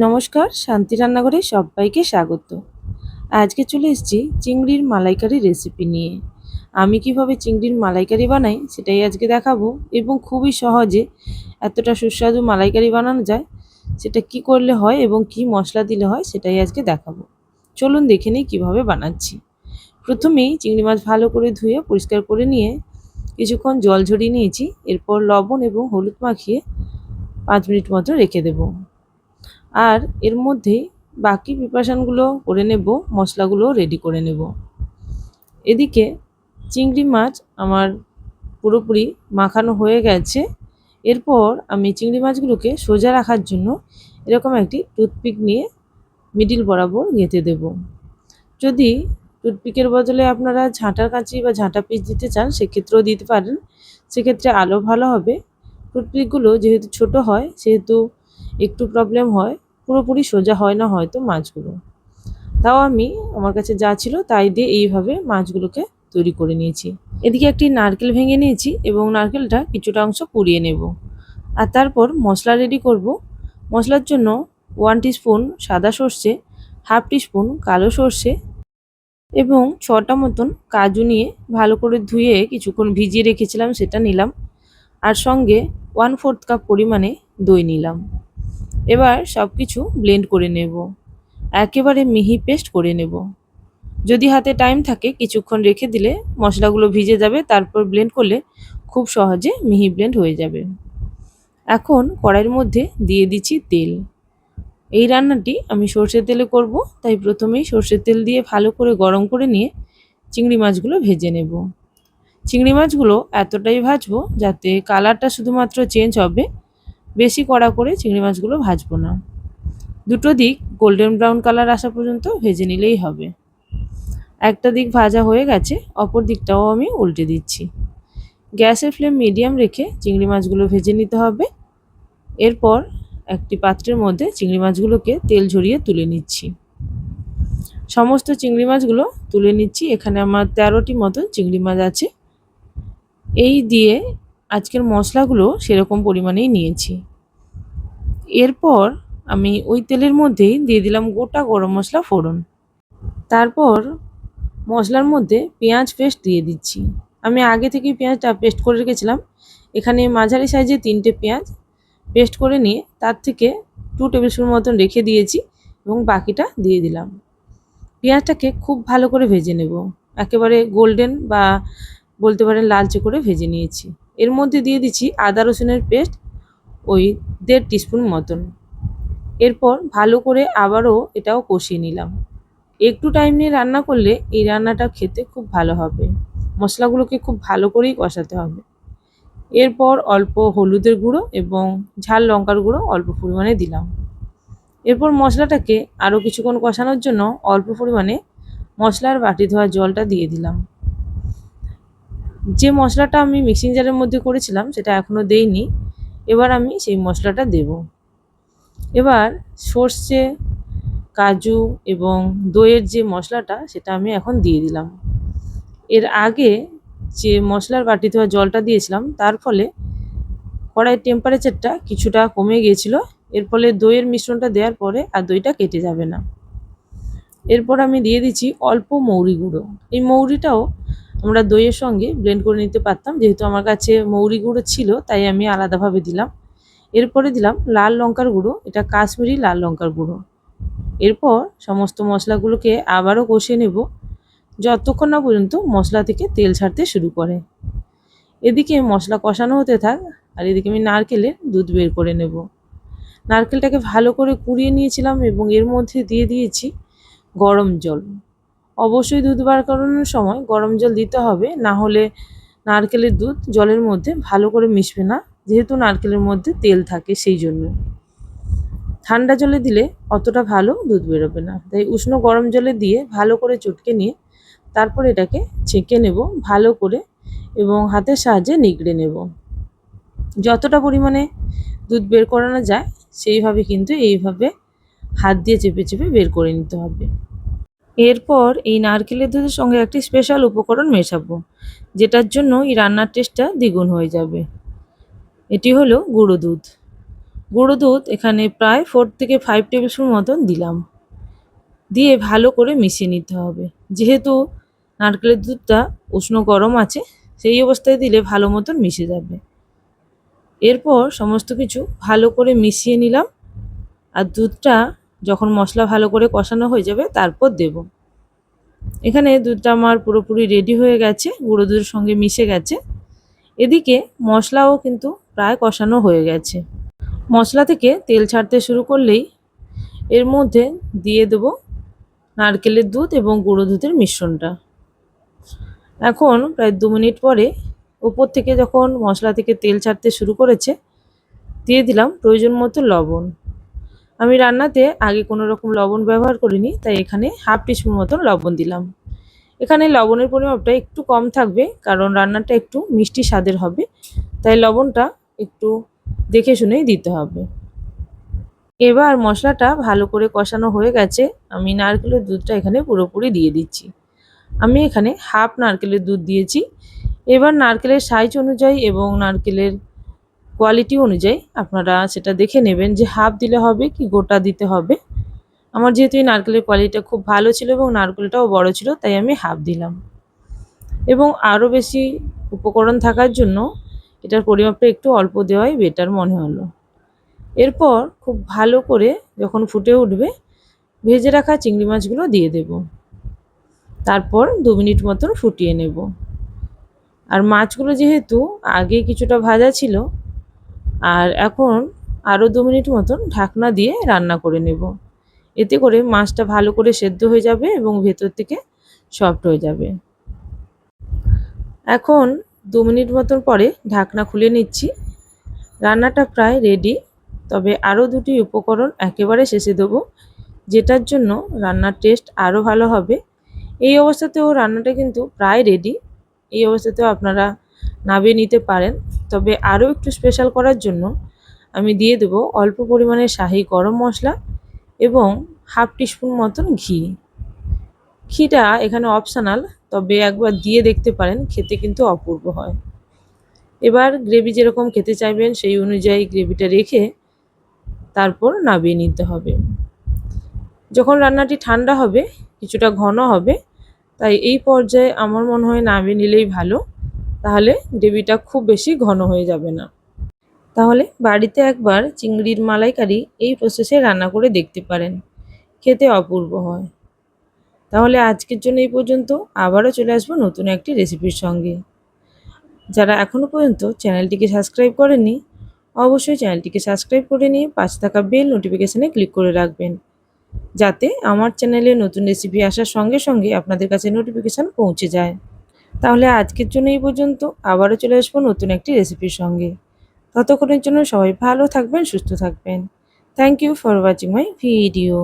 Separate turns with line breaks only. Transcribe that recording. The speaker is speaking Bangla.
নমস্কার, শান্তি রান্নাঘরে সবাইকে স্বাগত। আজকে চলে এসেছি চিংড়ির মালাইকারি রেসিপি নিয়ে। আমি কিভাবে চিংড়ির মালাইকারি বানাই সেটাই আজকে দেখাবো, এবং খুবই সহজে এতটা সুস্বাদু মালাইকারি বানানো যায় সেটা কি করলে হয় এবং কি মশলা দিলে হয় সেটাই আজকে দেখাবো। চলুন দেখে নিই কীভাবে বানাচ্ছি। প্রথমেই চিংড়ি মাছ ভালো করে ধুয়ে পরিষ্কার করে নিয়ে কিছুক্ষণ জল ঝরিয়ে নিয়েছি। এরপর লবণ এবং হলুদ মাখিয়ে 5 মিনিট মতো রেখে দেবো। আর এর মধ্যেই বাকি প্রিপারেশানগুলো করে নেব, মশলাগুলো রেডি করে নেব। এদিকে চিংড়ি মাছ আমার পুরোপুরি মাখানো হয়ে গেছে। এরপর আমি চিংড়ি মাছগুলোকে সোজা রাখার জন্য এরকম একটি টুথপিক নিয়ে মিডিল বরাবর গেঁথে দেব। যদি টুথপিকের বদলে আপনারা ঝাঁটার কাঁচি বা ঝাঁটা পিস দিতে চান সেক্ষেত্রেও দিতে পারেন, সেক্ষেত্রে আরও ভালো হবে। টুথপিকগুলো যেহেতু ছোট হয় সেহেতু একটু প্রবলেম হয়, পুরোপুরি সোজা হয় না হয়তো মাছগুলো। তাও আমি আমার কাছে যা ছিল তাই দিয়ে এইভাবে মাছগুলোকে তৈরি করে নিয়েছি। এদিকে একটি নারকেল ভেঙে নিয়েছি এবং নারকেলটা কিছুটা অংশ পুড়িয়ে নেব। আর তারপর মশলা রেডি করব। মশলার জন্য 1 টিস্পুন সাদা সর্ষে, হাফ টিস্পুন কালো সর্ষে এবং 6টা মতন কাজু নিয়ে ভালো করে ধুয়ে কিছুক্ষণ ভিজিয়ে রেখেছিলাম সেটা নিলাম। আর সঙ্গে 1/4 কাপ পরিমাণে দই নিলাম। এবার সব কিছু ব্লেন্ড করে নেব, একেবারে মিহি পেস্ট করে নেব। যদি হাতে টাইম থাকে কিছুক্ষণ রেখে দিলে মশলাগুলো ভিজে যাবে, তারপর ব্লেন্ড করলে খুব সহজে মিহি ব্লেন্ড হয়ে যাবে। এখন কড়াইয়ের মধ্যে দিয়ে দিচ্ছি তেল। এই রান্নাটি আমি সর্ষের তেলে করব, তাই প্রথমেই সর্ষের তেল দিয়ে ভালো করে গরম করে নিয়ে চিংড়ি মাছগুলো ভেজে নেব। চিংড়ি মাছগুলো এতটাই ভাজবো যাতে কালারটা শুধুমাত্র চেঞ্জ হবে, বেশি কড়া করে চিংড়ি মাছগুলো ভাজবো না। দুটো দিক গোল্ডেন ব্রাউন কালার আসা পর্যন্ত ভেজে নিলেই হবে। একটা দিক ভাজা হয়ে গেছে, অপর দিকটাও আমি উল্টে দিচ্ছি। গ্যাসের ফ্লেম মিডিয়াম রেখে চিংড়ি মাছগুলো ভেজে নিতে হবে। এরপর একটি পাত্রের মধ্যে চিংড়ি মাছগুলোকে তেল ঝরিয়ে তুলে নিচ্ছি। সমস্ত চিংড়ি মাছগুলো তুলে নিচ্ছি। এখানে আমার 13টি মতো চিংড়ি মাছ আছে। এই দিয়ে আজকের মশলাগুলো সেরকম পরিমাণেই নিয়েছি। এরপর আমি ওই তেলের মধ্যেই দিয়ে দিলাম গোটা গরম মশলা ফোড়ন। তারপর মশলার মধ্যে পেঁয়াজ পেস্ট দিয়ে দিচ্ছি। আমি আগে থেকেই পেঁয়াজটা পেস্ট করে রেখেছিলাম। এখানে মাঝারি সাইজে 3টে পেঁয়াজ পেস্ট করে নিয়ে তার থেকে 2 টেবিল স্পুন মতন রেখে দিয়েছি এবং বাকিটা দিয়ে দিলাম। পেঁয়াজটাকে খুব ভালো করে ভেজে নেব, একেবারে গোল্ডেন বা বলতে পারেন লালচে করে ভেজে নিয়েছি। এর মধ্যে দিয়ে দিচ্ছি আদা রসুনের পেস্ট ওই 1.5 টিস্পুন মতন। এরপর ভালো করে আবারও এটাও কষিয়ে নিলাম। একটু টাইম নিয়ে রান্না করলে এই রান্নাটা খেতে খুব ভালো হবে। মশলাগুলোকে খুব ভালো করেই কষাতে হবে। এরপর অল্প হলুদের গুঁড়ো এবং ঝাল লঙ্কার গুঁড়ো অল্প পরিমাণে দিলাম। এরপর মশলাটাকে আরও কিছুক্ষণ কষানোর জন্য অল্প পরিমাণে মশলার বাটি ধোয়া জলটা দিয়ে দিলাম। যে মশলাটা আমি মিক্সিং জারের মধ্যে করেছিলাম সেটা এখনও দেইনি, এবার আমি সেই মশলাটা দেব। এবার সর্ষে, কাজু এবং দইয়ের যে মশলাটা সেটা আমি এখন দিয়ে দিলাম। এর আগে যে মশলার বাটি ধোয়া জলটা দিয়েছিলাম তার ফলে কড়াইয়ের টেম্পারেচারটা কিছুটা কমে গিয়েছিল। এর ফলে দইয়ের মিশ্রণটা দেওয়ার পরে আর দইটা কেটে যাবে না। এরপর আমি দিয়ে দিচ্ছি অল্প মৌরি গুঁড়ো। এই মৌরিটাও আমরা দইয়ের সঙ্গে ব্লেন্ড করে নিতে পারতাম, যেহেতু আমার কাছে মৌরি গুঁড়ো ছিল তাই আমি আলাদাভাবে দিলাম। এরপরে দিলাম লাল লঙ্কার গুঁড়ো, এটা কাশ্মীরি লাল লঙ্কার গুঁড়ো। এরপর সমস্ত মশলাগুলোকে আবারও কষিয়ে নেব যতক্ষণ না পর্যন্ত মশলা থেকে তেল ছাড়তে শুরু করে। এদিকে মশলা কষানো হতে থাক আর এদিকে আমি নারকেলের দুধ বের করে নেব। নারকেলটাকে ভালো করে কুড়িয়ে নিয়েছিলাম এবং এর মধ্যে দিয়ে দিয়েছি গরম জল। অবশ্যই দুধ বার করানোর সময় গরম জল দিতে হবে, না হলে নারকেলের দুধ জলের মধ্যে ভালো করে মিশবে না, যেহেতু নারকেলের মধ্যে তেল থাকে সেই জন্য। ঠান্ডা জলে দিলে অতটা ভালো দুধ বেরোবে না, তাই উষ্ণ গরম জলে দিয়ে ভালো করে চটকে নিয়ে তারপর এটাকে ছেঁকে নেব ভালো করে এবং হাতের সাহায্যে নিগড়ে নেব। যতটা পরিমাণে দুধ বের করানো যায় সেইভাবে কিন্তু এইভাবে হাত দিয়ে চেপে চেপে বের করে নিতে হবে। এরপর এই নারকেলের দুধের সঙ্গে একটি স্পেশাল উপকরণ মেশাবো, যেটার জন্য এই রান্নার টেস্টটা দ্বিগুণ হয়ে যাবে। এটি হলো গুঁড়ো দুধ। গুঁড়ো দুধ এখানে প্রায় 4 থেকে 5 টেবিল স্পুন মতন দিলাম। দিয়ে ভালো করে মিশিয়ে নিতে হবে। যেহেতু নারকেলের দুধটা উষ্ণ গরম আছে, সেই অবস্থায় দিলে ভালো মতন মিশে যাবে। এরপর সমস্ত কিছু ভালো করে মিশিয়ে নিলাম। আর দুধটা যখন মশলা ভালো করে কষানো হয়ে যাবে তারপর দেব। এখানে দুধটা আমার পুরোপুরি রেডি হয়ে গেছে, গুঁড়ো দুধের সঙ্গে মিশে গেছে। এদিকে মশলাও কিন্তু প্রায় কষানো হয়ে গেছে। মশলা থেকে তেল ছাড়তে শুরু করলেই এর মধ্যে দিয়ে দেব নারকেলের দুধ এবং গুঁড়ো দুধের মিশ্রণটা। এখন প্রায় 2 মিনিট পরে উপর থেকে যখন মশলা থেকে তেল ছাড়তে শুরু করেছে, দিয়ে দিলাম প্রয়োজন মতো লবণ। আমি রান্নাতে আগে কোনো রকম লবণ ব্যবহার করিনি, তাই এখানে হাফ টিস্পুন মতন লবণ দিলাম। এখানে লবণের পরিমাপটা একটু কম থাকবে, কারণ রান্নাটা একটু মিষ্টি স্বাদের হবে, তাই লবণটা একটু দেখে শুনেই দিতে হবে। এবার মশলাটা ভালো করে কষানো হয়ে গেছে। আমি নারকেলের দুধটা এখানে পুরোপুরি দিয়ে দিচ্ছি। আমি এখানে হাফ নারকেলের দুধ দিয়েছি। এবার নারকেলের সাইজ অনুযায়ী এবং নারকেলের কোয়ালিটি অনুযায়ী আপনারা সেটা দেখে নেবেন যে হাফ দিলে হবে কি গোটা দিতে হবে। আমার যেহেতু এই নারকেলের কোয়ালিটিটা খুব ভালো ছিল এবং নারকেলটাও বড় ছিল, তাই আমি হাফ দিলাম। এবং আরও বেশি উপকরণ থাকার জন্য এটার পরিমাপটা একটু অল্প দেওয়াই বেটার মনে হলো। এরপর খুব ভালো করে যখন ফুটে উঠবে, ভেজে রাখা চিংড়ি মাছগুলো দিয়ে দেব। তারপর 2 মিনিট মতন ফুটিয়ে নেব। আর মাছগুলো যেহেতু আগে কিছুটা ভাজা ছিল, আর এখন আরও 2 মিনিট মতন ঢাকনা দিয়ে রান্না করে নেব। এতে করে মাছটা ভালো করে সেদ্ধ হয়ে যাবে এবং ভেতর থেকে সফট হয়ে যাবে। এখন 2 মিনিট মতন পরে ঢাকনা খুলে নিচ্ছি। রান্নাটা প্রায় রেডি, তবে আরও দুটি উপকরণ একেবারে শেষে দেবো, যেটার জন্য রান্নার টেস্ট আরও ভালো হবে। এই অবস্থাতেও রান্নাটা কিন্তু প্রায় রেডি। এই অবস্থাতেও আপনারা নামিয়ে নিতে পারেন, তবে আরও একটু স্পেশাল করার জন্য আমি দিয়ে দেবো অল্প পরিমাণে শাহি গরম মশলা এবং হাফ টিস্পুন মতন ঘি। ঘিটা এখানে অপশনাল, তবে একবার দিয়ে দেখতে পারেন, খেতে কিন্তু অপূর্ব হয়। এবার গ্রেভি যেরকম খেতে চাইবেন সেই অনুযায়ী গ্রেভিটা রেখে তারপর নামিয়ে নিতে হবে। যখন রান্নাটি ঠান্ডা হবে, কিছুটা ঘন হবে, তাই এই পর্যায়ে আমার মনে হয় নামিয়ে নিলেই ভালো, তাহলে গ্রেভিটা খুব বেশি ঘন হয়ে যাবে না। তাহলে বাড়িতে একবার চিংড়ির মালাইকারি এই প্রসেসে রান্না করে দেখতে পারেন, খেতে অপূর্ব হয়। তাহলে আজকের জন্য এই পর্যন্ত, আবারও চলে আসবো নতুন একটি রেসিপির সঙ্গে। যারা এখনও পর্যন্ত চ্যানেলটিকে সাবস্ক্রাইব করেননি, অবশ্যই চ্যানেলটিকে সাবস্ক্রাইব করে নিয়ে পাশে থাকা বেল নোটিফিকেশানে ক্লিক করে রাখবেন, যাতে আমার চ্যানেলে নতুন রেসিপি আসার সঙ্গে সঙ্গে আপনাদের কাছে নোটিফিকেশান পৌঁছে যায়। তাহলে আজকের জন্য এই পর্যন্ত, আবারও চলে আসবো নতুন একটি রেসিপির সঙ্গে। ততক্ষণের জন্য সবাই ভালো থাকবেন, সুস্থ থাকবেন। Thank you for watching my video.